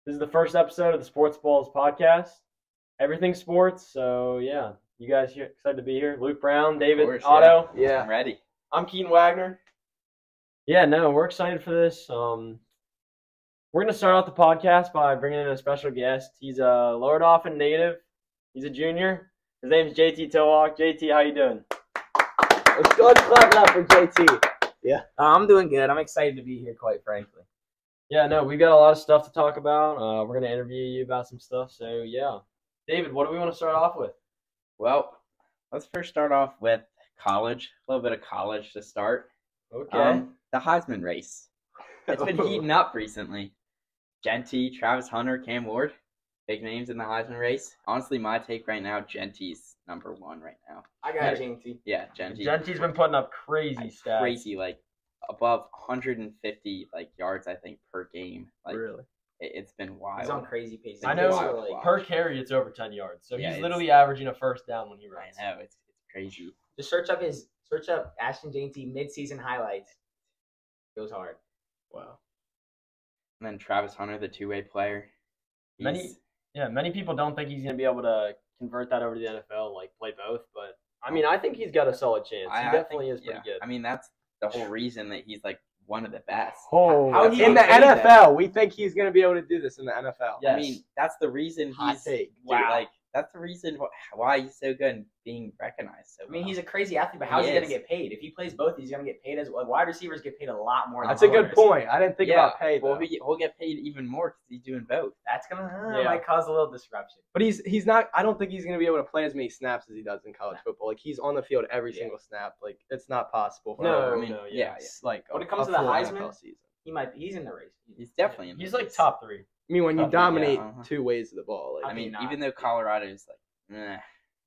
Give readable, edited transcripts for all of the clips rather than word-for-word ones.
This is the first episode of the Sports Balls podcast. Everything sports, so yeah. You guys excited to be here? Luke Brown, David course, Otto. Yeah, I'm ready. I'm Keaton Wagner. Yeah, no, we're excited for this. We're going to start off the podcast by bringing in a special guest. He's a Lower Dauphin native. He's a junior. His name's JT Towalk. JT, how you doing? Let's go and clap it up for JT. Yeah. I'm doing good. I'm excited to be here, quite frankly. Yeah, no, we've got a lot of stuff to talk about. We're going to interview you about some stuff. So, yeah. David, what do we want to start off with? Well, let's first start off with college. A little bit of college to start. Okay. The Heisman race. It's been heating up recently. Genty, Travis Hunter, Cam Ward. Big names in the Heisman race. Honestly, my take right now, Genty's number one right now. I got Genty. Yeah, Genty. Genty's been putting up crazy stats. Crazy, like above 150 yards, I think, per game. Like, really? It's been wild. He's on crazy pace. I know wild. per carry it's over 10 yards. So Yeah, he's literally averaging a first down when he runs. I know, it's crazy. Just search up Ashton Genty mid-season highlights. Goes hard. Wow. And then Travis Hunter, the two-way player. Many people don't think he's going to be able to convert that over to the NFL, like play both. But, I mean, I think he's got a solid chance. He definitely is pretty good. I mean, that's the whole reason that he's, like, one of the best. How In the NFL, we think he's going to be able to do this in the NFL. Yes. I mean, that's the reason Hot he's take. wow. Like, that's the reason why he's so good and being recognized so I mean, well. he's a crazy athlete, but how's he going to get paid? If he plays both, he's going to get paid as well. Wide receivers get paid a lot more. That's a good point. I didn't think Yeah, about pay, though. Well, he'll get paid even more because he's doing both. That's going to Yeah. might cause a little disruption. But he's not. I don't think he's going to be able to play as many snaps as he does in college football. Like, he's on the field every single snap. Like, it's not possible. For No, him. I mean, no, yeah. It's like When a- it comes a to the full Heisman, NFL season. He's in the race. He's definitely in the He's like race. top three. I mean, when you Tough, dominate yeah, uh-huh. two ways of the ball, like, I mean, not. even though Colorado's like,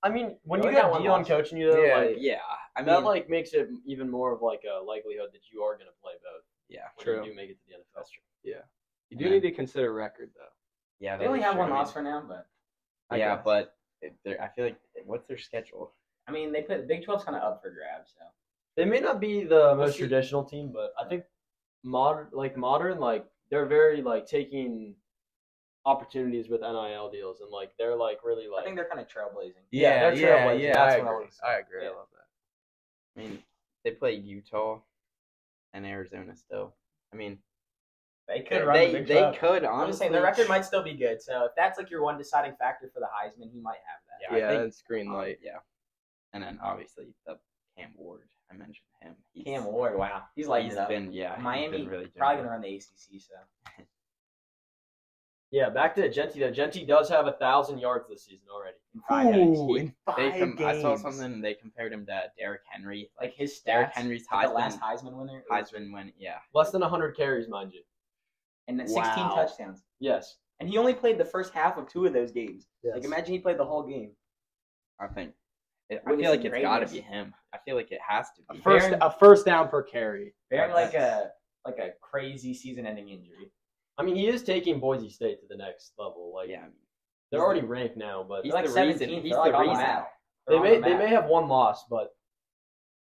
I mean, when You you only got got one Dion loss. coaching you, though, like, yeah. I mean, that like makes it even more of like a likelihood that you are going to play both. yeah, When True. you do make it to the NFL. that's true. you do need to consider record, though. Yeah, They only that have is one true. loss for now, but I Yeah, guess. but I feel like what's their schedule? I mean, they put Big 12's kind of up for grabs. So They may not be the most see. traditional team, but I think modern, they're very like taking opportunities with NIL deals, and like they're like really like. I think they're kind of trailblazing. Yeah, they're trailblazers. That's I what I agree. wanted to say. I agree. Yeah. I love that. I mean, they play Utah and Arizona still. I mean, They could run the they Big 12. could I'm honestly. just saying the record might still be good. So if that's like your one deciding factor for the Heisman, he might have that. Yeah, I think- it's green light. Yeah, and then obviously the Cam Ward. I mentioned him. Cam Ward, wow, he's lighting He's it up. been he's Miami been really doing probably well. gonna run the ACC. So Yeah, back to Genty though. Genty does have 1,000 yards this season already. in 5 games, Ooh, in five I saw games. something. They compared him to Derrick Henry. like his Derrick stats. Henry's like the Heisman. last Heisman winner, it was- Heisman win. Yeah. Less than 100 carries, mind you. and then 16 Wow. touchdowns. Yes. And he only played the first half of 2 of those games. Yes. Like imagine he played the whole game. I think. I Witnessing feel like it's got to greatness. be him. I feel like it has to be. Baron- A first down per carry. Bearing That's- like a crazy season-ending injury. I mean, he is taking Boise State to the next level. Like, Yeah. they're already ranked now, but He's They're like the 17th. reason. He's They're like the on the reason. map. they They're on may the they map. may have one loss, but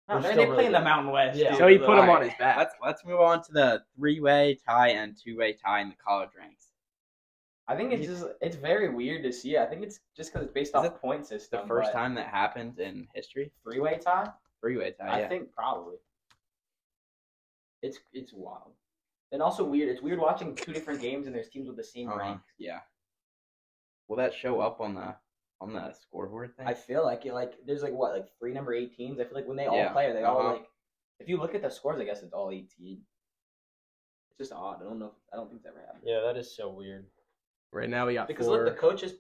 No, they're they still play in really the Mountain West. Yeah. dude. So he put him Alright. on his back. Let's move on to the 3-way tie and 2-way tie in the college ranks. I think it's very weird to see. I think it's just because it's based Is off it point The system. first but time that happened in history. 3-way tie. 3-way tie. I Yeah. think probably. It's wild, and also weird. It's weird watching 2 different games and there's teams with the same rank. Yeah. Will that show up on the scoreboard thing? I feel like it. Like there's like 3 number 18s. I feel like when they all Yeah. play, they all Uh-huh. like. If you look at the scores, I guess it's all 18. It's just odd. I don't know. I don't think it's ever happened. yeah, that is so weird. Right now we got Because 4. look,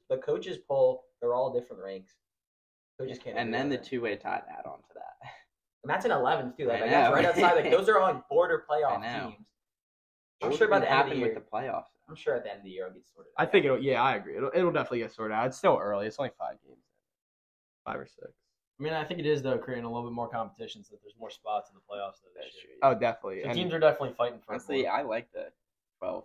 the coaches poll, they're all different ranks. Coaches can't. and do then the that. 2-way tie add on to that. And that's in 11th too. Like I that's know. right outside. Like those are all like border playoff I know. teams. I'm sure by the end of the happen year. with the playoffs. I'm sure at the end of the year it'll get sorted. I out. think it'll. Yeah, I agree. It'll definitely get sorted out. It's still early. It's only 5 games. 5 or 6. I mean, I think it is though creating a little bit more competition so that there's more spots in the playoffs though this year. Oh, definitely. So And teams are definitely fighting for it Honestly, more. I like the 12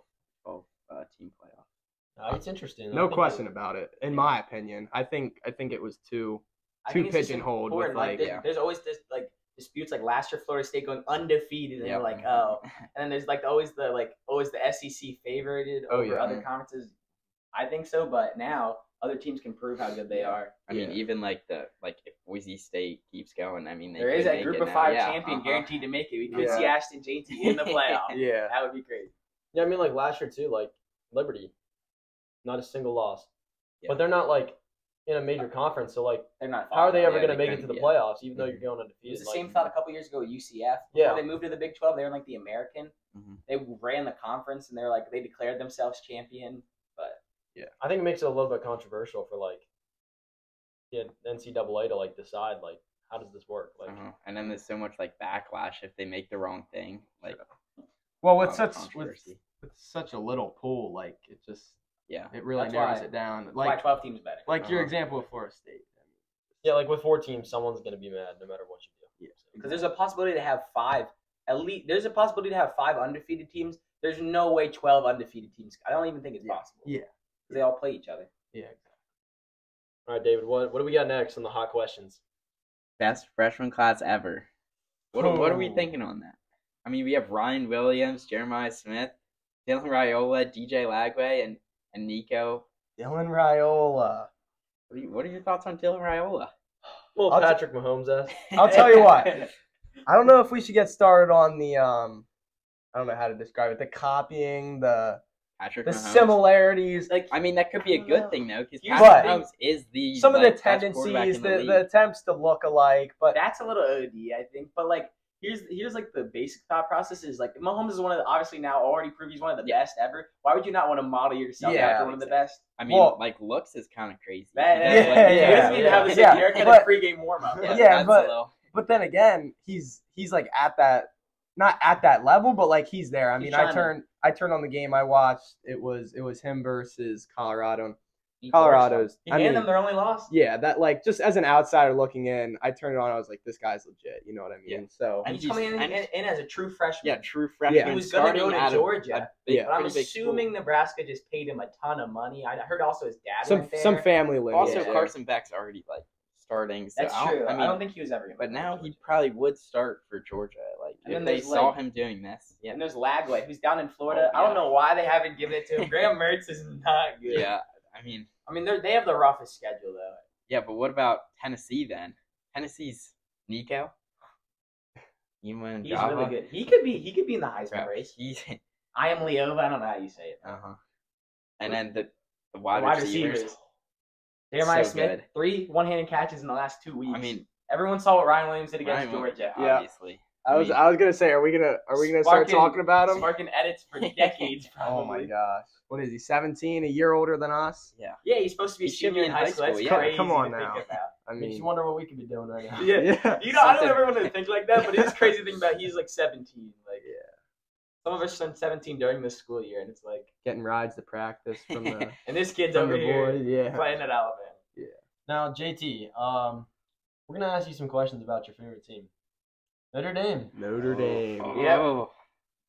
team playoff. It's interesting. I no think question about it. In my opinion, I think it was too I think it's just pigeonholed important. with like there's always this like disputes. Like last year, Florida State going undefeated, and Yep. they're like, oh. And then there's like always the SEC favorited Oh, over yeah. other conferences. I think so, but now other teams can prove how good they are. I mean, Yeah. even like if Boise State keeps going, I mean, they There could is a make group it of now. 5 Yeah, champion uh-huh. guaranteed to make it. We could Yeah. see Ashton JT in the playoff. Yeah. That would be crazy. Yeah, I mean, like last year too, like Liberty, not a single loss. Yeah. But they're not like in a major conference, so like, They're not. how are they ever Yeah, going to they make it to the couldn't, yeah. playoffs, even though you're going It undefeated? was the Like, same thought a couple years ago at UCF. Yeah. Before they moved to the Big 12, they were in like the American. Mhm. They ran the conference, and they declared themselves champion. But I think it makes it a little bit controversial for like the NCAA to like decide like how does this work? Like, Uh-huh. And then there's so much like backlash if they make the wrong thing. Like, Well, a with lot of such with, controversy. with such a little pool, like Yeah. it really That's narrows why- it down. why Like 12 teams better. like your Uh-huh. example of Florida State. yeah, like with 4 teams, someone's going to be mad no matter what you do. Yeah. Because there's a possibility to have 5. At least there's a possibility to have 5 undefeated teams. There's no way 12 undefeated teams. I don't even think it's Yeah. possible. Yeah. They all play each other. Yeah. Exactly. All right, David, what do we got next on the hot questions? Best freshman class ever. What are we Oh. thinking on that? I mean, we have Ryan Williams, Jeremiah Smith, Dylan Raiola, DJ Lagway, and Nico. Dylan Raiola. What are your thoughts on Dylan Raiola? Well, I'll t- Patrick Mahomes asked. I'll tell you what. I don't know if we should get started on the I don't know how to describe it. The copying, the Patrick the Mahomes. similarities, Like I mean, that could be a good thing though, because Here's Patrick the Mahomes is the some of the best quarterback tendencies, in the league. attempts to look alike, but that's a little OD, I think. But like, here's like the basic thought process is like Mahomes is one of the, obviously now already proved he's one of the Yeah. best ever. Why would you not want to model yourself Yeah, after one of the best? I mean, Well- like looks is kind of crazy. That, You that, know, Yeah, like, you yeah, just need to have the same yeah. haircut But- and pregame warm up. Yeah, that's but- a little- But then again, he's like at that, not at that level, but like he's there. I He's mean, trying I turned on the game I watched. It was him versus Colorado. He Colorado's. He I handed mean, them their only loss. yeah, that like just as an outsider looking in, I turned it on. I was like, this guy's legit. You know what I mean? Yeah. So And And he's coming he's- in as a true freshman. yeah, true freshman. He was gonna go starting to out of Georgia, a big, Yeah. But I'm pretty big assuming school. Nebraska just paid him a ton of money. I heard also his dad some went there. some family lineage. Also, there. Carson Beck's already like starting. So That's I don't- true. I I, mean, don't think he was ever going to. but now he probably would start for Georgia. Like And if then they there's, saw like- him doing this. Yeah. And there's Lagway, who's down in Florida. Oh, I don't yeah. know why they haven't given it to him. Graham Mertz is not good. Yeah. I mean, I mean, they have the roughest schedule though. yeah, but what about Tennessee then? Tennessee's Nico. Eamon He's Java. really good. He could be in the Heisman Bro, race. He's I am Leova. I don't know how you say it. uh-huh. And then the The wide, wide receivers. receivers. Jeremiah So Smith, good. 3 one-handed catches in the last 2 weeks. I mean, everyone saw what Ryan Williams did against Ryan Williams, Georgia. Yeah. obviously. I was gonna say, are we gonna start Sparking- talking about him? Sparking edits for decades, probably. Oh my gosh, what is he? 17, a year older than us? Yeah. Yeah, he's supposed to be a He should senior be in high school. That's yeah. crazy Come on to now. think about. I Makes you mean, wonder what we could be doing right now. Yeah. yeah. You know, I don't Something- ever want to think like that, but it is crazy to think about. He's like 17. Like, Yeah. some of us turned 17 during this school year, and it's like, Getting rides to practice from the and this kid's from over the here boys. Yeah. playing at Alabama. Now, JT, we're gonna ask you some questions about your favorite team, Notre Dame. Notre Dame. Oh. Yeah.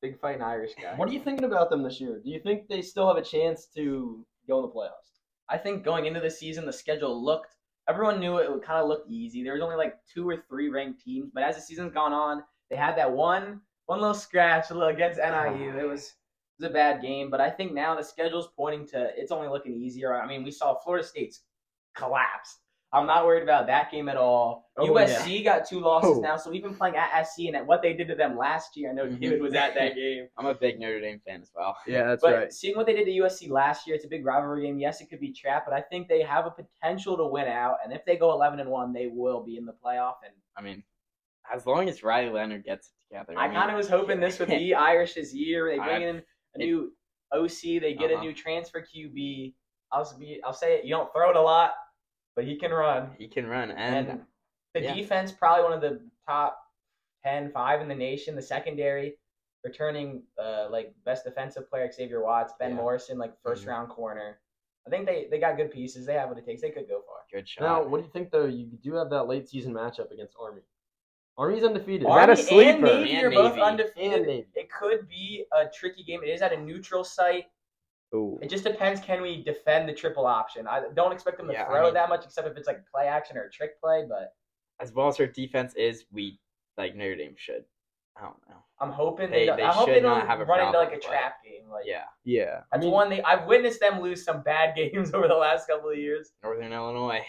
Big fighting Irish guy. What are you thinking about them this year? Do you think they still have a chance to go in the playoffs? I think going into the season, the schedule looked. Everyone knew it kind of looked easy. There was only like 2 or 3 ranked teams, but as the season's gone on, they had that one little scratch against NIU. It was a bad game, but I think now the schedule's pointing to it's only looking easier. I mean, we saw Florida State's collapse. I'm not worried about that game at all. Oh, USC got 2 losses Oh. now, so we've been playing at SC and at what they did to them last year. I know Mhm. David was at that game. I'm a big Notre Dame fan as well. Yeah, that's But right. seeing what they did to USC last year, it's a big rivalry game. Yes, it could be trapped, but I think they have a potential to win out. And if they go 11-1, they will be in the playoff. And I mean, as long as Riley Leonard gets it together. I kind of was hoping this would be Irish's year. They bring in a new OC, they get a Uh-huh. new transfer QB. I'll say it. You don't throw it a lot, but he can run. He can run, And and the yeah. defense, probably one of the top 10, 5 in the nation. The secondary, returning like best defensive player Xavier Watts, Ben Yeah. Morrison, like first Mhm. round corner. I think they got good pieces. They have what it takes. They could go far. good shot. Now, what do you think though? You do have that late season matchup against Army. Army's undefeated. Is that a Army sleeper? and Navy And are both Navy. undefeated. And Navy. It could be a tricky game. It is at a neutral site. Ooh. It just depends. Can we defend the triple option? I don't expect them to Yeah, I throw mean- that much, except if it's like play action or a trick play. But as well as our defense is, we like Notre Dame should. I don't know. I'm hoping They I hope should they not don't have a run into problem, like a but- trap game. Like Yeah, Yeah. that's mean- one thing I've witnessed them lose some bad games over the last couple of years. Northern Illinois.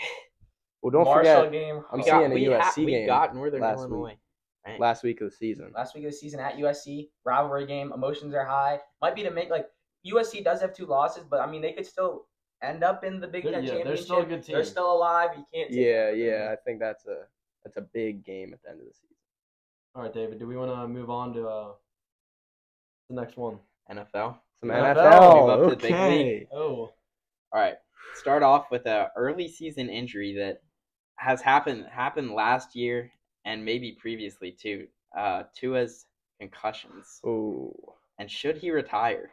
Well, don't Marshall forget game I'm We seeing got- a we USC we game got Northern last Illinois. week. Right? last week of the season. last week of the season at USC rivalry game. Emotions are high. Might be to make like USC does have 2 losses, but I mean they could still end up in the Big Ten They're championship. still a good team. They're still alive. You can't. Take Yeah, them from yeah. them. I think that's a big game at the end of the season. All right, David. Do we want to move on to the next one? NFL. Some NFL. NFL. Move up to the big Okay. Oh, All right. Start off with a early season injury that has happened last year and maybe previously too. Tua's concussions. Oh, And should he retire?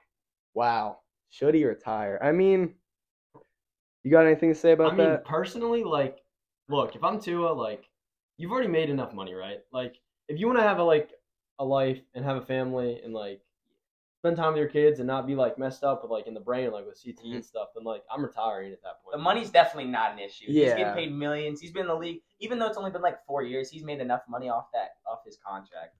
wow. Should he retire? I mean, you got anything to say about I mean, that? personally, like, look, if I'm Tua, like, you've already made enough money, right? Like, if you want to have a life and have a family and like spend time with your kids and not be like messed up with like in the brain like with CT and stuff, then like I'm retiring at that point. The money's definitely not an issue. He's Yeah. getting paid millions. He's been in the league, even though it's only been like 4 years. He's made enough money off his contract.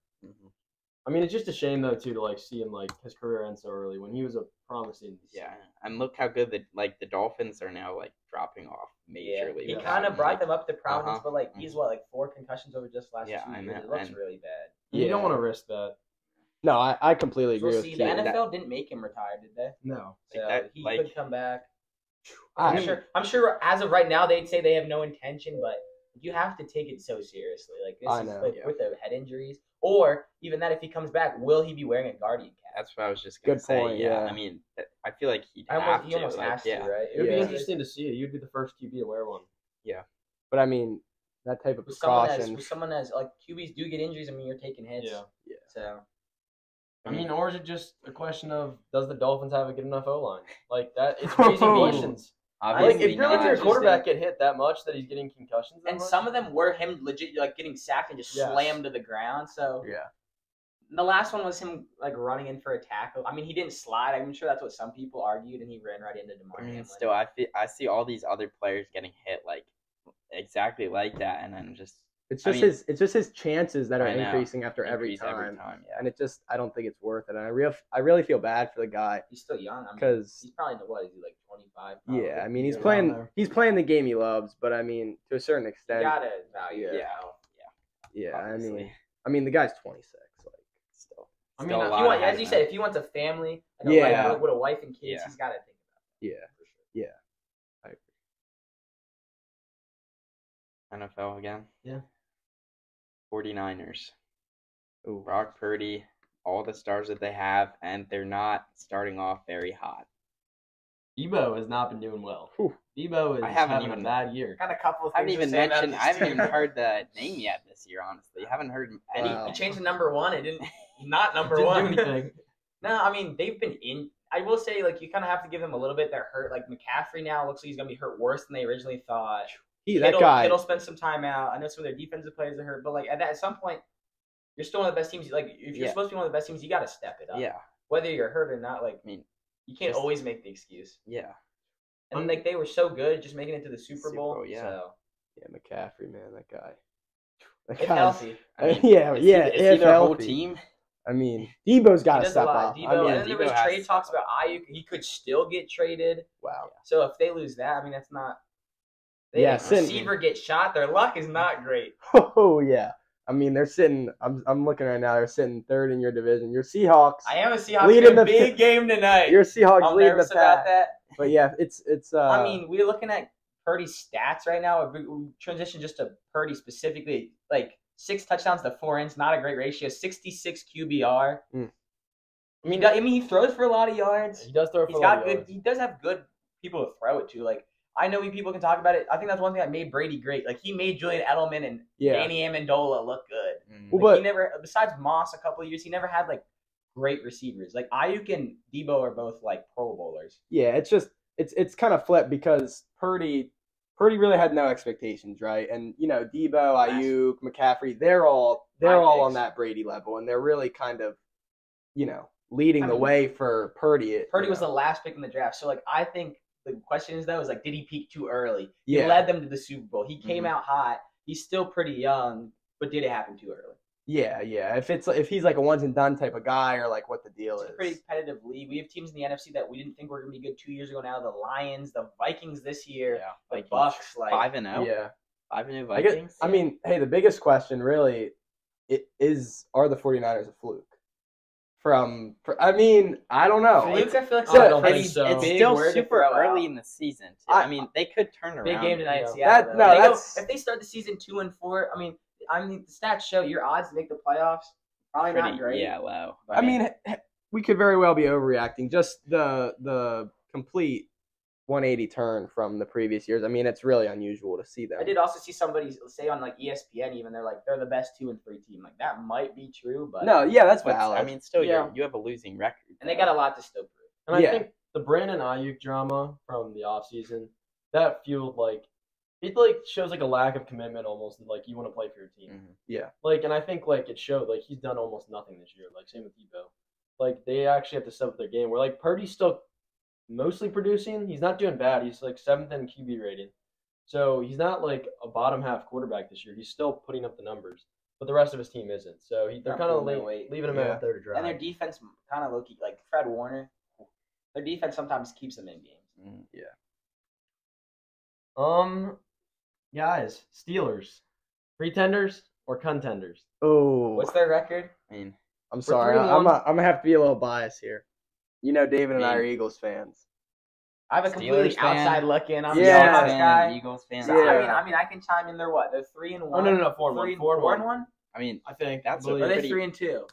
I mean, it's just a shame though too to like see him like his career end so early when he was a promising. Yeah. And look how good the Dolphins are now like dropping off Yeah, majorly. he without kind of him. brought them up to prominence, Uh-huh. but like he's what 4 concussions over just last Yeah, 2 I years. know, It looks and- really bad. You don't Yeah. want to risk that. No, I completely agree We'll with see. you. The That- NFL didn't make him retire, did they? No. So that, he like- could come back. I- I'm sure. As of right now, they'd say they have no intention, but you have to take it so seriously. Like this I is know, like yeah. with the head injuries, or even that if he comes back, will he be wearing a guardian cap? That's what I was just gonna Good say. point, Yeah. yeah. I mean, I feel like he'd He have to. almost like, has to, yeah. right? It would be Yeah. interesting to see. You'd be the first QB to wear one. But I mean, that type of With precaution. someone as like QBs do get injuries. I mean, you're taking hits. Yeah. Yeah. So I mean, or is it just a question of does the Dolphins have a good enough O line? Like that, it's raising Oh. questions. Like Obviously if you're not. letting your Interesting. quarterback get hit that much that he's getting concussions, that and much, some of them were him legit like getting sacked and just Yes. slammed to the ground. So Yeah. the last one was him like running in for a tackle. I mean, he didn't slide. I'm sure that's what some people argued, and he ran right into DeMar I mean, Hamlin. still, I see all these other players getting hit like exactly like that, and then just It's I just mean, his chances that are I know. increasing after every increase time. Yeah. And I don't think it's worth it. And I really feel bad for the guy He's still young. I mean, because he's probably what is he like 25? yeah, I mean he's Yeah, playing around there. he's playing the game he loves, but I mean to a certain You extent, gotta value Yeah. yourself. yeah, obviously. I mean the guy's 26. Like Still. I mean, Still a if lot You want, ahead as you of said, him. if he wants a family, like Yeah. with a wife and kids, Yeah. he's got to think about yeah, it. For sure. yeah, I agree. NFL again. Yeah. 49ers. Ooh. Brock Purdy, all the stars that they have, and they're not starting off very hot. Debo has not been doing well. Whew. Debo is I haven't having even- a bad year. Got a couple of I things haven't even to say about mentioned. this I haven't team. even heard the name yet this year. Honestly, I haven't heard And any. he changed the number 1. It didn't. Not number Didn't 1. do anything. No, I mean they've been in. I will say like you kind of have to give them a little bit. They're hurt. Like McCaffrey now looks like he's gonna be hurt worse than they originally thought. That guy. Kittle spent some time out. I know some of their defensive players are hurt, but like at some point, you're still one of the best teams. Like if you're Yeah. supposed to be one of the best teams, you got to step it up. Yeah, Whether you're hurt or not, like I mean, you can't just- always make the excuse. yeah. And like they were so good, just making it to the Super Super Bowl. Bowl, yeah. So Yeah, McCaffrey, man, that guy. That if guy's- healthy, I mean, yeah, is yeah. He, is if he their whole healthy. team? I mean, Debo's got he to does a step lot. up. Debo, I mean, and then there was Debo has trade to talks step about Ayuk. He could still get traded. wow. So if they lose that, I mean that's not. They Yeah, yeah, since- receiver gets shot. Their luck is not great. Oh yeah. I mean, they're sitting. I'm looking right now. They're sitting third in your division. Your Seahawks. I am a Seahawks Leading fan. the- Big game tonight. Your Seahawks I'm lead the nervous about pack. that. But yeah, it's. I mean, we're looking at Purdy's stats right now. If we transition just to Purdy specifically, like 6 touchdowns to 4 ends, not a great ratio. 66 QBR. Mm. I mean, he throws for a lot of yards. He does throw for He's a lot got of good. yards. He does have good people to throw it to. Like I know people can talk about it. I think that's one thing that made Brady great. Like he made Julian Edelman and yeah. Danny Amendola look good. Mm. Well, Like, but he never, besides Moss, a couple of years, he never had like great receivers. Like Ayuk and Debo are both like Pro Bowlers. yeah, it's just it's kind of flipped because Purdy really had no expectations, right? And you know, Debo, Ayuk, McCaffrey, they're all High on picks. that Brady level, and they're really kind of, you know, leading I the mean, way for Purdy. Purdy was the last pick in the draft. So like I think the question is though is like did he peak too early? He Yeah. led them to the Super Bowl. He came Mhm. out hot. He's still pretty young, but did it happen too early? Yeah. If he's like a once and done type of guy, or like what the deal It's a is. pretty competitive league. We have teams in the NFC that we didn't think were going to be good 2 years ago. Now the Lions, the Vikings this year, the Vikings, Bucks, like 5-0. Yeah. 5-0 I guess, Vikings. I mean, hey, the biggest question really are the 49ers a fluke? I mean, I don't know. Fluke, I feel like So- I don't pretty think so. It's big still word to super throw early out. in the season. Too. I- I mean, they could turn around. Big game tonight in Yeah. Seattle. That- though. no, They that's- if they start the season 2-4. I mean, the stats show your odds to make the playoffs probably Pretty, not great. yeah, low. I mean, we could very well be overreacting. Just the complete 180 turn from the previous years. I mean, it's really unusual to see them. I did also see somebody say on like ESPN even they're the best 2-3 team. Like that might be true, but No, yeah, that's but, valid. I mean, still, Yeah. you have a losing record. and they got a lot to still prove. And Yeah. I think the Brandon Ayuk drama from the offseason, that fueled it like shows like a lack of commitment almost, like you want to play for your team. Mhm. Like, and I think like it showed like he's done almost nothing this year. Like same with Debo. Like they actually have to step up their game. Where like Purdy's still mostly producing. He's not doing bad. He's like 7th in QB rating. So he's not like a bottom half quarterback this year. He's still putting up the numbers. But the rest of his team isn't. So they're Not kind of pulling their weight. leaving him Yeah. out there to dry. And their defense kind of low-key, like Fred Warner, their defense sometimes keeps them in games. Mhm. Guys, Steelers, pretenders or contenders? Oh, What's their record? I mean, I'm sorry. 3-1. I'm gonna have to be a little biased here. You know, David and I Me. are Eagles fans. I have a completely Steelers fan. outside look in. I'm a Yeah. Seahawks fan, guy. Eagles fan. So, Yeah. I mean, I can chime in. They're what? They're 3-1. Oh no, 4-1. 4-1. I mean, I think That's I a believe. Are they pretty- 3-2?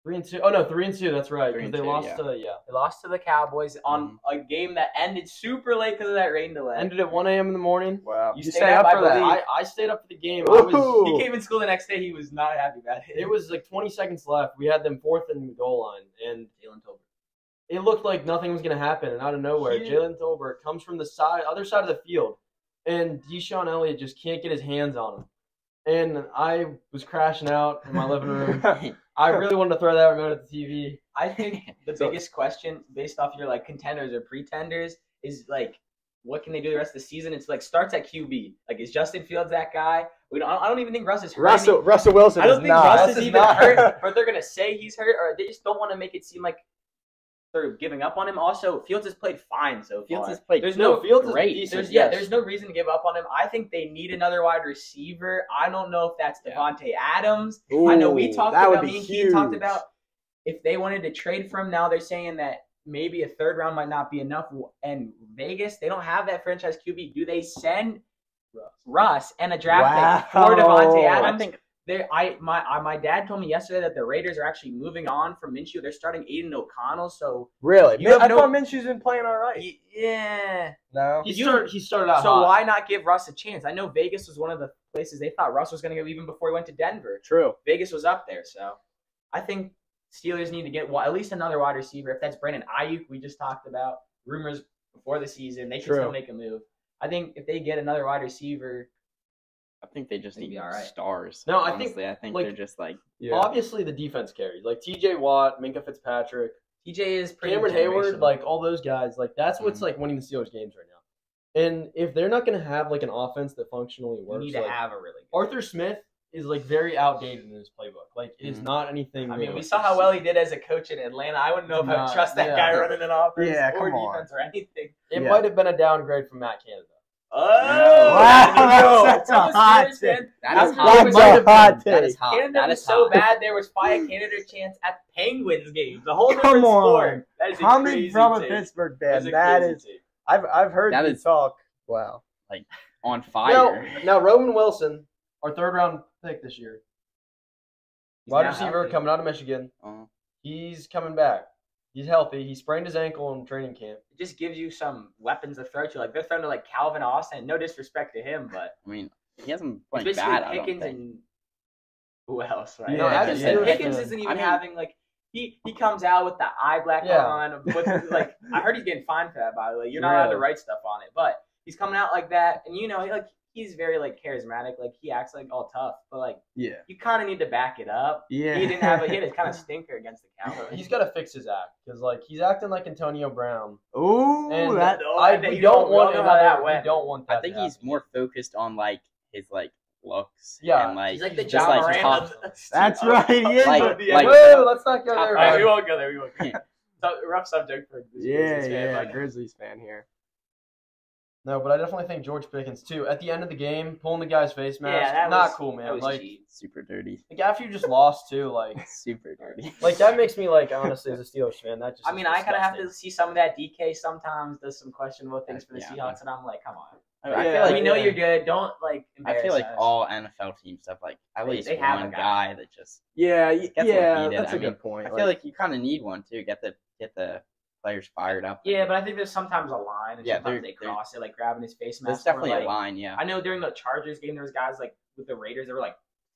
3-2. Oh no, 3-2. That's right. Because they 3-2, lost yeah. to They lost to the Cowboys on a game that ended super late because of that rain delay. ended at 1 a.m. in the morning. Wow. You You stayed stay up, up I for that? believe. I stayed up for the game. I was. Ooh. He came in school the next day. He was not happy about it. It was like 20 seconds left. We had them 4th and goal line, and Jalen Tolbert. it looked like nothing was going to happen. And out of nowhere, Yeah. Jalen Tolbert comes from the other side of the field, and Deshaun Elliott just can't get his hands on him. And I was crashing out in my living room. I really wanted to throw that remote at the TV. I think the So- biggest question, based off your like contenders or pretenders, is like, what can they do the rest of the season? It's like starts at QB. Like, is Justin Fields that guy? I don't even think Russ is hurt. Russell Wilson. I don't is think not. Russ Russ is even not. hurt, but they're gonna say he's hurt, or they just don't want to make it seem like they're giving up on him. Also, Fields has played fine so far. Fields has played There's No, no Fields is great. decent. there's no reason to give up on him. I think they need another wide receiver. I don't know if that's Yeah. Devontae Adams. I know we Ooh, talked that would about, be me and Keith talked huge. about if they wanted to trade for him. Now they're saying that maybe a third round might not be enough. And Vegas, they don't have that franchise QB. Do they send Russ and a draft pick for Devontae Wow. Adams? I think My dad told me yesterday that the Raiders are actually moving on from Minshew. They're starting Aiden O'Connell. So Really? You have I no- thought Minshew's been playing all right. yeah. No. He started out So hot. why not give Russ a chance? I know Vegas was one of the places they thought Russ was going to go even before he went to Denver. True. Vegas was up there, so I think Steelers need to get at least another wide receiver. If that's Brandon Ayuk, we just talked about rumors before the season, they can True. still make a move. I think if they get another wide receiver, they just They'd need be all right. stars. No, I think, honestly, I think like- they're just like Yeah. Obviously, the defense carries. Like T.J. Watt, Minka Fitzpatrick, TJ is pretty Cameron Hayward, generational. like all those guys. Like that's what's Mhm. like winning the Steelers games right now. And if they're not going to have like an offense that functionally you works, need to like, have a really good. Arthur Smith is like very outdated in his playbook. Like it is Mhm. not anything. I mean, new. we saw how well he did as a coach in Atlanta. I wouldn't know if I Nah, would trust that yeah. guy running an offense Yeah, or come on. defense or anything. It Yeah. might have been a downgrade from Matt Canada. Oh, Wow, that's a hot take. that is After hot. they were That's a hot That take. is hot. Canada That was is so hot. bad there was probably a Canada chance at Penguins games. The whole Come different on. sport. That is a Coming crazy from a take. Pittsburgh That is fan, a that crazy is. take. I've heard That you is- talk. Wow. On fire. Now Roman Wilson, our 3rd round pick this year, He's wide now receiver healthy. coming out of Michigan. He's coming back. He's healthy. He sprained his ankle in training camp. It just gives you some weapons to throw to. Like they're throwing to like Calvin Austin. No disrespect to him, but I mean, he hasn't it's played basically bad. I don't Pickens think. and who else, right? Yeah, No, Like, Adam yeah. Pickens Steelers isn't fan. even I mean- having like he comes out with the eye black Yeah. on. With, like I heard he's getting fined for that. By the way, you're not allowed to Really? write stuff on it, but he's coming out like that, and you know, he's very like charismatic. Like he acts like all tough, but like Yeah. you kind of need to back it up. Yeah. He didn't have he had a kind of stinker against the Cowboys. He's got to fix his act because like he's acting like Antonio Brown. Ooh, And that. No, I we we don't don't want know how that we went. don't want that. I think to he's happen. more focused on like his like looks. Yeah, and like He's like the just John like Moran top- of the That's Seahawks. right. He is. Like- Yeah. like- Whoa, let's not go top there. five. We won't go there. We won't go there. Rough subject for this Yeah, Grizzlies fan, yeah, but- Grizzlies fan here. No, but I definitely think George Pickens too. At the end of the game, pulling the guy's face mask, Yeah, that not was- cool, that man. was Like, cheap. super dirty, like after you just lost too, like super dirty. that makes me like honestly as a Steelers fan, that just I is mean, I kind of have disgusting. to see some of that. DK sometimes does some questionable things for the Yeah. Seahawks, and I'm like, come on. I Yeah, feel like we know you're good. Don't like. I feel embarrass like us. all NFL teams have like at They- least they have a one guy. guy that just. Yeah, Gets what yeah, he did. that's I a mean, good point. I feel like you kind of need one too. Get the players fired up. Yeah, but I think there's sometimes a line, and Yeah, sometimes there- they there- cross it, like grabbing his face There's mask. definitely or, a like, line. Yeah. I know during the Chargers game, there was guys like with the Raiders that were like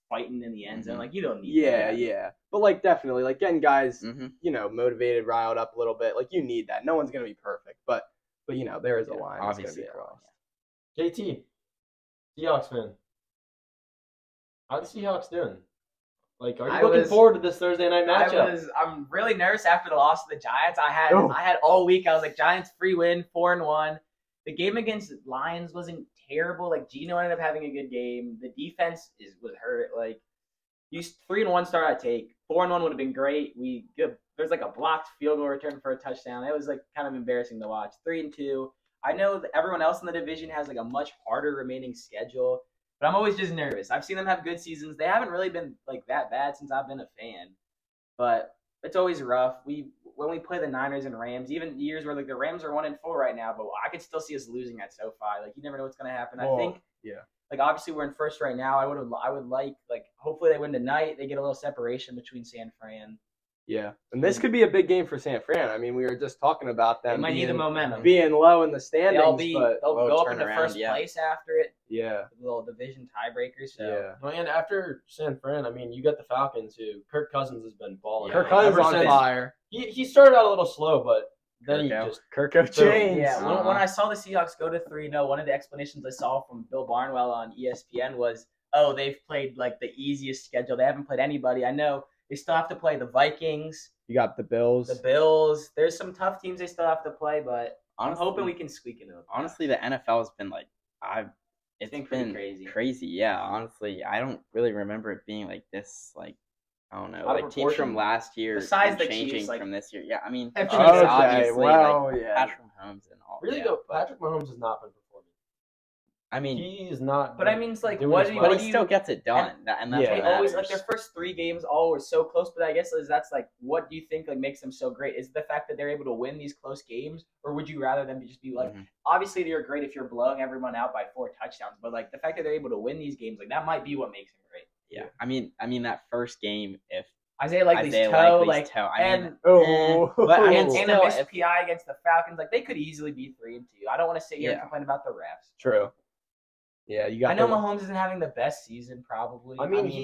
fighting in the end zone. Mhm. Like you don't need. yeah, that. yeah, but like definitely, like getting guys, hmm motivated, riled up a little bit. Like you need that. No one's gonna be perfect, but there is a Yeah, line. that's gonna obviously be a line, crossed. JT, Seahawks fan. How the Seahawks doing? Like, are you I looking was- forward to this Thursday night matchup? I'm really nervous after the loss to the Giants. I had Oh. all week. I was like, Giants free win, 4-1. The game against Lions wasn't terrible. Like Geno ended up having a good game. The defense was hurt. Like, you 3-1 start I take. 4-1 would have been great. There's like a blocked field goal return for a touchdown. It was like kind of embarrassing to watch. 3-2. I know that everyone else in the division has like a much harder remaining schedule. But I'm always just nervous. I've seen them have good seasons. They haven't really been like that bad since I've been a fan. But it's always rough. When we play the Niners and Rams, even years where like the Rams are 1-4 right now, but I could still see us losing at SoFi. Like you never know what's gonna happen. I Well, think yeah. like obviously we're in first right now. I would like hopefully they win tonight. They get a little separation between San Fran. Yeah, and this could be a big game for San Fran. I mean, we were just talking about They them might need the momentum. being low in the standings, They'll but go up turn into around, first yeah. place after it. yeah, The little division tiebreaker. So yeah. Well, and after San Fran, I mean, you got the Falcons who Kirk Cousins has been balling. Yeah. Kirk Cousins Ever on since- fire. He started out a little slow, but then he Kirk out. just Kirk Boom. James. Yeah, Uh-huh. when I saw the Seahawks go to 3-0, one of the explanations I saw from Bill Barnwell on ESPN was, oh, they've played like the easiest schedule. They haven't played anybody. I know they still have to play the Vikings, You got the Bills. the Bills. There's some tough teams they still have to play, but I'm Honestly- hoping we can squeak into it. Honestly, the NFL has been like it's been been pretty crazy. Crazy, yeah. Honestly, I don't really remember it being like this. Like I don't know, Out of like teams from proportion. last year Besides and the changing Chiefs, like- from this year. Yeah, I mean, Okay, Chiefs, okay, obviously, well, like, yeah. Patrick Mahomes and all. really yeah, go. but, Patrick Mahomes has not been performing. I mean, He is not. But I mean, it's like, doing what as do you- well. but what he do still gets it done, and that's Yeah. what They always matters. like their first 3 games all were so close, but I guess that's like what do you think like makes them so great? Is it the fact that they're able to win these close games, or would you rather them just be like Mhm. obviously they're great if you're blowing everyone out by 4 touchdowns, but like the fact that they're able to win these games, like that might be what makes them great. Yeah, I mean that first game, if Isaiah Likely's Isaiah toe, Likely's like toe, I mean, and Oh, but I mean, and still, a missed if- PI against the Falcons, like they could easily be 3-2. I don't want to sit here and Yeah. complain about the refs. true. Yeah, you got. I know the- Mahomes isn't having the best season, probably. I mean, he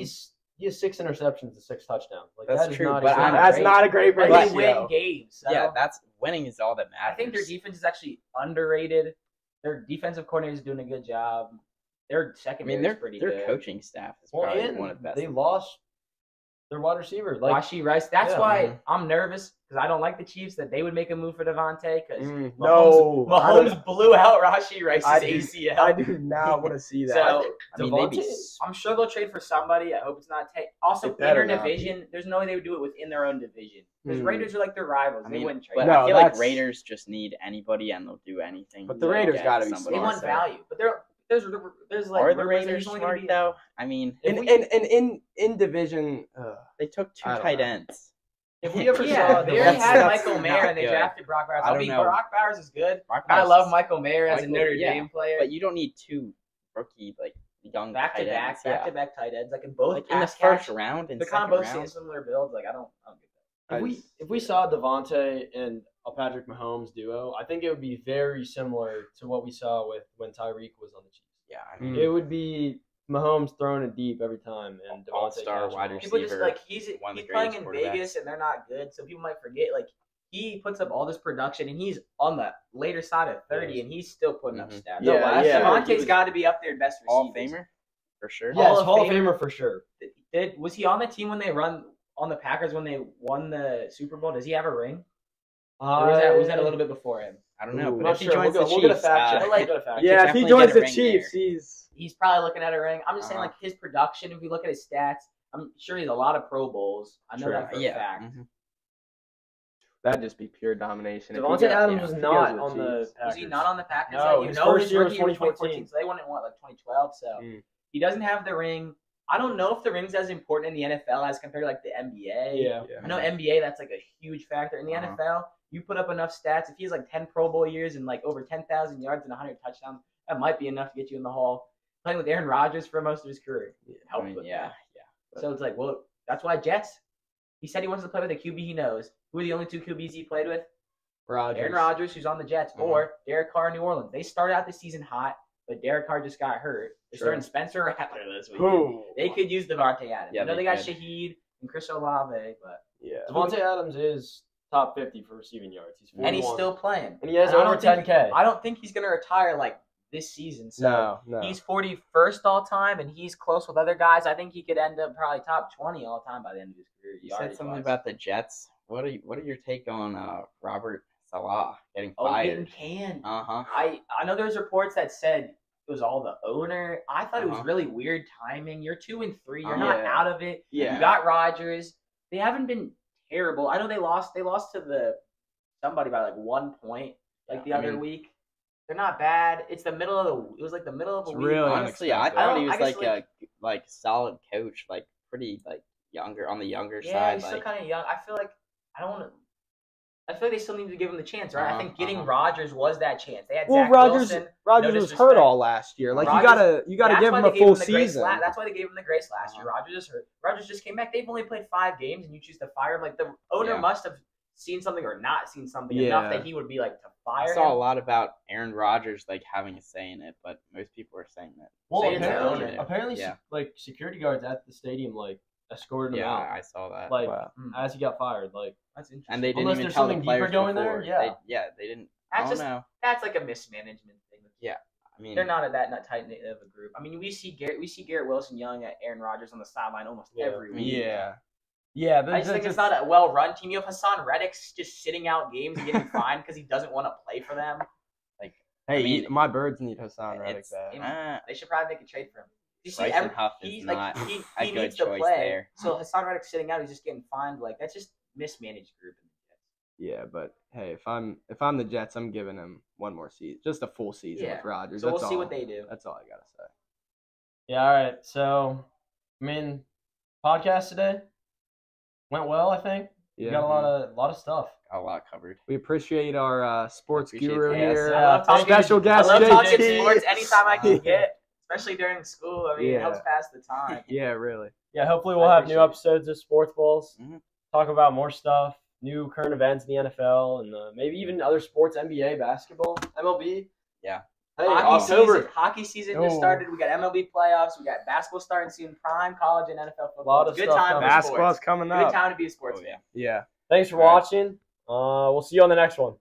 has 6 interceptions and 6 touchdowns. Like That's that is true, not but exactly That's great. not a great but ratio. they win games. So yeah, that's winning is all that matters. I think their defense is actually underrated. Their defensive coordinator is doing a good job. Their I secondary mean, is their pretty their good. coaching staff is Well, probably and one of the best. they lost their wide receiver. Like Rashee Rice. That's Yeah. why Mhm. I'm nervous because I don't like the Chiefs that they would make a move for Devontae because No, Mahomes blew out Rashee Rice's I do- ACL. I do not want to see that. So I mean, maybe Devontae- I'm sure they'll trade for somebody. I hope it's not Tay. Also, It better in their not be. division, there's no way they would do it within their own division. Because Hmm. Raiders are like their rivals. I They mean, wouldn't trade. but them. No, I feel like that's- Raiders just need anybody and they'll do anything. But the to Raiders get gotta be somebody. They smart, want though. value, but there's like Are the rumors that Raiders there's only gonna smart be- though? I mean, If And we- in division, they took 2 I don't tight know. ends. if we ever Yeah, saw they already That's- had that's Michael Mayer not and they good. drafted Brock Bowers. I I don't mean, know. Brock Bowers is good. Brock I Bowers love is- Michael Mayer as a Michael- Notre yeah, Dame player. But you don't need 2 rookie like young Back to tight back, ends. Yeah. back to back tight ends. Like in both Like in the pass first catch, round and they're kind second of both round. similar builds. Like I don't get that. if we saw Devontae and a Patrick Mahomes duo, I think it would be very similar to what we saw with when Tyreek was on the Chiefs. Yeah, I mean, It would be Mahomes throwing it deep every time and Devontae All-star catching wide all. People just receiver, like he's one of the playing greatest in quarterbacks. Vegas and they're not good, so people might forget. Like he puts up all this production and he's on the later side of 30 Yes. and he's still putting up Mhm. stats. No, last year he Devontae's was- got to be up there best Hall of receivers. Famer for sure. Yeah. Yes, of Hall of Famer. Famer for sure. Was he on the team when they run on the Packers when they won the Super Bowl? Does he have a ring? Or was that a little bit before him? I don't know, Ooh. but Not if he sure. joins we'll the go, we'll get a Chiefs, fact check. But, like, We'll get a fact Yeah, check. Yeah, if definitely he joins get a the ring Chiefs, there. He's probably looking at a ring. I'm just saying, Uh-huh. like, his production, if we look at his stats, I'm sure he's a lot of Pro Bowls. I know True. that for a Yeah. fact. Mhm. that'd just be pure domination. If he Devontae goes- Adams yeah, was if he not goes on with the Chiefs. Packers. Was he not on the Packers? No, yet? his first year was rookie 2014. So they won in what, like 2012. So Mm. he doesn't have the ring. I don't know if the ring's as important in the NFL as compared to like the NBA. Yeah. Yeah. I know NBA, that's like a huge factor. In the Uh-huh. NFL, you put up enough stats. If he has like 10 Pro Bowl years and like over 10,000 yards and 100 touchdowns, that might be enough to get you in the Hall. Playing with Aaron Rodgers for most of his career I helped mean, with yeah, that. So it's like, well, that's why Jets. He said he wants to play with a QB he knows. Who are the only two QBs he played with? Rodgers. Aaron Rodgers, who's on the Jets, Mhm. or Derek Carr in New Orleans. They started out the season hot, but Derek Carr just got hurt. They're Sure. starting Spencer Rattler this week. Who? They could use Devontae Adams. Yeah, I know they they got could. Shaheed and Chris Olave, but Yeah. Devontae Adams is top 50 for receiving yards. He's 41. and he's still playing. And he has And I over don't think- 10K. I don't think he's gonna retire like this season. So No. he's 41st all time, and he's close with other guys. I think he could end up probably top 20 all time by the end of his career. You said something about the Jets. What are your take on Robert Salah getting getting fired? canned. Uh-huh. I know there's reports that said it was all the owner. I thought it was Uh-huh. really weird timing. You're 2-3. You're Uh-huh. not Yeah. out of it. Yeah. You got Rodgers. They haven't been terrible. I know they lost. They lost to somebody by like 1 point like the I other mean- week. They're not bad. It's the middle of the. It was like the middle of the It's week. really Honestly, I unexpected. thought he was I guess, like a solid coach, like pretty like younger on the younger Yeah, side. he's still Like kind of young. I feel like I don't want to. I feel like they still need to give him the chance, right? I Uh-huh, think getting uh-huh. Rodgers was that chance. They had Well, Zach Rodgers Wilson. Rodgers no was hurt disrespect. all last year. Like Rodgers- you gotta That's give why him they a gave full him the grace season. That's why they gave him the grace last year. Uh-huh. Rodgers just hurt. Rodgers just came back. They've only played 5 games, and you choose to fire him. Like the owner Yeah. must have seen something or not seen something Yeah. enough that he would be like to I fire saw a him. lot about Aaron Rodgers like having a say in it, but most people are saying that. Well, Say it's the apparently, owner. apparently Yeah. like security guards at the stadium like escorted him Yeah, out. I saw that. Like Wow. as he got fired. Like That's interesting. And they didn't Unless even there's tell the something players deeper going before. there, yeah. They didn't. That's I don't just- know. That's like a mismanagement thing. I mean, They're not at that tight knit of a group. I mean, we see Garrett Wilson yelling at Aaron Rodgers on the sideline almost Yeah. every week. Yeah. I just think it's not a well run team. You have Hassan Reddick's just sitting out games and getting fined because he doesn't want to play for them. Hey, I mean, my birds need Hassan Reddick it's- bad. They should probably make a trade for him. You see, Bryson Huff is he's not like he a good needs to choice play. there. So Hassan Reddick's sitting out. He's just getting fined. Like that's just mismanaged group. Yeah, but hey, if I'm the Jets, I'm giving him one more season, just a full season Yeah. with Rodgers. So we'll That's see all. what they do. That's all I gotta say. yeah, all right. So I mean podcast today went well, I think. We Yeah, got a lot of stuff. Got a lot covered. we appreciate our sports Appreciate guru that. here. I love talking- Special guest I love talking JT. sports anytime I can get, especially during school. I mean, Yeah. it helps pass the time. Yeah, really. Yeah, hopefully we'll I have new appreciate it. episodes of Sports Balls. Mhm. Talk about more stuff, new current events in the NFL, and maybe even other sports, NBA, basketball, MLB. Yeah. Hey, Hockey season just Oh. started. We got MLB playoffs. We got basketball starting soon. Prime college and NFL football. Lot of It's a good stuff time coming. for Basketball's sports. coming Good up. time to be a sports Oh, fan. yeah. Yeah. Thanks for All right. watching. We'll see you on the next one.